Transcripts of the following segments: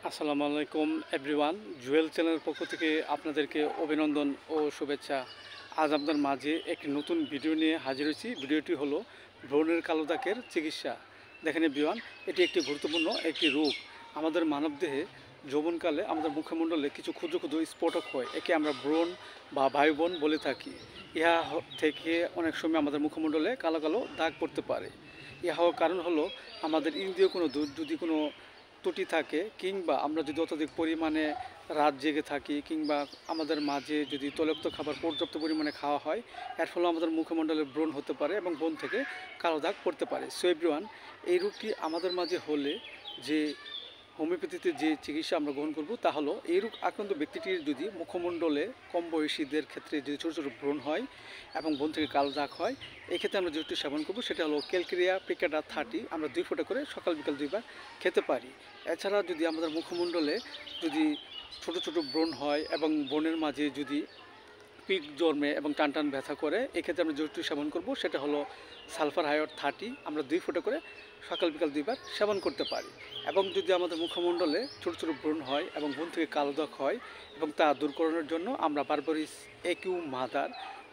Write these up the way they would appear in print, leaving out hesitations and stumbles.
আসসালামু আলাইকুম এভরিওয়ান। জুয়েল চ্যানেলের পক্ষ থেকে আপনাদেরকে অভিনন্দন ও শুভেচ্ছা। আজ আপনার মাঝে একটি নতুন ভিডিও নিয়ে হাজির হয়েছি। ভিডিওটি হলো ব্রণের কালো দাগের চিকিৎসা। দেখেন এভরিওয়ান, এটি একটি গুরুত্বপূর্ণ একটি রোগ। আমাদের মানবদেহে যৌবনকালে আমাদের মুখমণ্ডলে কিছু ক্ষুদ্র ক্ষুদ্র স্ফোটক হয়, একে আমরা ব্রণ বা বায়ুবন বলে থাকি। ইহা থেকে অনেক সময় আমাদের মুখমণ্ডলে কালো কালো দাগ পড়তে পারে। ইহা হওয়ার কারণ হলো আমাদের ইন্দ্রিয় কোনো যদি কোনো ত্রুটি থাকে, কিংবা আমরা যদি অত্যধিক পরিমাণে রাত জেগে থাকি, কিংবা আমাদের মাঝে যদি তৈলাক্ত খাবার পর্যাপ্ত পরিমাণে খাওয়া হয়, এর ফলে আমাদের মুখমণ্ডলে ব্রণ হতে পারে এবং ব্রণ থেকে কালো দাগ পড়তে পারে। সো এভরিওয়ান, এই রোগটি আমাদের মাঝে হলে যে হোমিওপ্যাথিতে যে চিকিৎসা আমরা গ্রহণ করব তা হলো, এই রোগ আক্রান্ত ব্যক্তিটির যদি মুখমণ্ডলে কম বয়সীদের ক্ষেত্রে যদি ছোটো ছোটো ব্রণ হয় এবং ব্রণ থেকে কালো দাগ হয়, এই ক্ষেত্রে আমরা যেটি সেবন করব সেটা হলো ক্যালকেরিয়া পিকেটা 30। আমরা 2 ফোঁটা করে সকাল বিকাল 2বার খেতে পারি। এছাড়া যদি আমাদের মুখমণ্ডলে যদি ছোট ছোট ব্রণ হয় এবং ব্রণের মাঝে যদি পিক জন্মে এবং টান টান ব্যথা করে, এক্ষেত্রে আমরা যেটি সেবন করব সেটা হলো সালফার হাইড 30। আমরা 2 ফোঁটা করে সকাল বিকাল 2বার সেবন করতে পারি। এবং যদি আমাদের মুখমণ্ডলে ছোটো ছোটো ব্রণ হয় এবং ব্রণ থেকে কালো দাগ হয় এবং তা দূর করানোর জন্য আমরা বারবারিস একিউ মাদার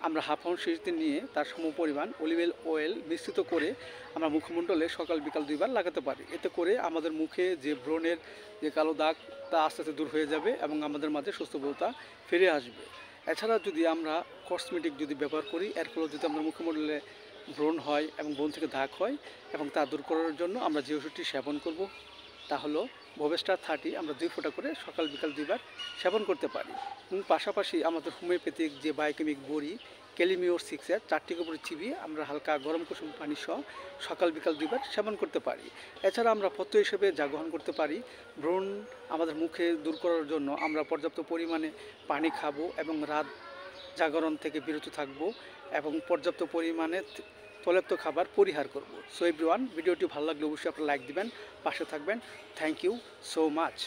আমরা হাফ আউন্স শিশিতে নিয়ে তার সমপরিমাণ অলিভ অয়েল মিশ্রিত করে আমরা মুখমণ্ডলে সকাল বিকাল 2বার লাগাতে পারি। এতে করে আমাদের মুখে যে ব্রণের যে কালো দাগ তা আস্তে আস্তে দূর হয়ে যাবে এবং আমাদের মাঝে সুস্থবোধতা ফিরে আসবে। এছাড়া যদি আমরা কসমেটিক যদি ব্যবহার করি, এর ফলে যদি আমাদের মুখমণ্ডলে ব্রণ হয় এবং ব্রণ থেকে দাগ হয় এবং তা দূর করার জন্য আমরা যে ওষুধটি সেবন করব তা হলো ভোভেস্টার 30। আমরা 2 ফোঁটা করে সকাল বিকাল 2বার সেবন করতে পারি। এবং পাশাপাশি আমাদের হোমিওপ্যাথিক যে বায়োকেমিক বড়ি ক্যালিমিওর 6-এর 4টি করে চিবিয়ে আমরা হালকা গরম কুসুম পানি সহ সকাল বিকাল 2বার সেবন করতে পারি। এছাড়া আমরা পথ্য হিসেবে যা গ্রহণ করতে পারি, ব্রণ আমাদের মুখে দূর করার জন্য আমরা পর্যাপ্ত পরিমাণে পানি খাবো এবং রাত জাগরণ থেকে বিরত থাকবো এবং পর্যাপ্ত পরিমাণে তৈলাক্ত খাবার পরিহার করব। সো এভরিওয়ান, ভিডিওটি ভালো লাগলে অবশ্যই আপনারা লাইক দিবেন, পাশে থাকবেন। Thank you so much.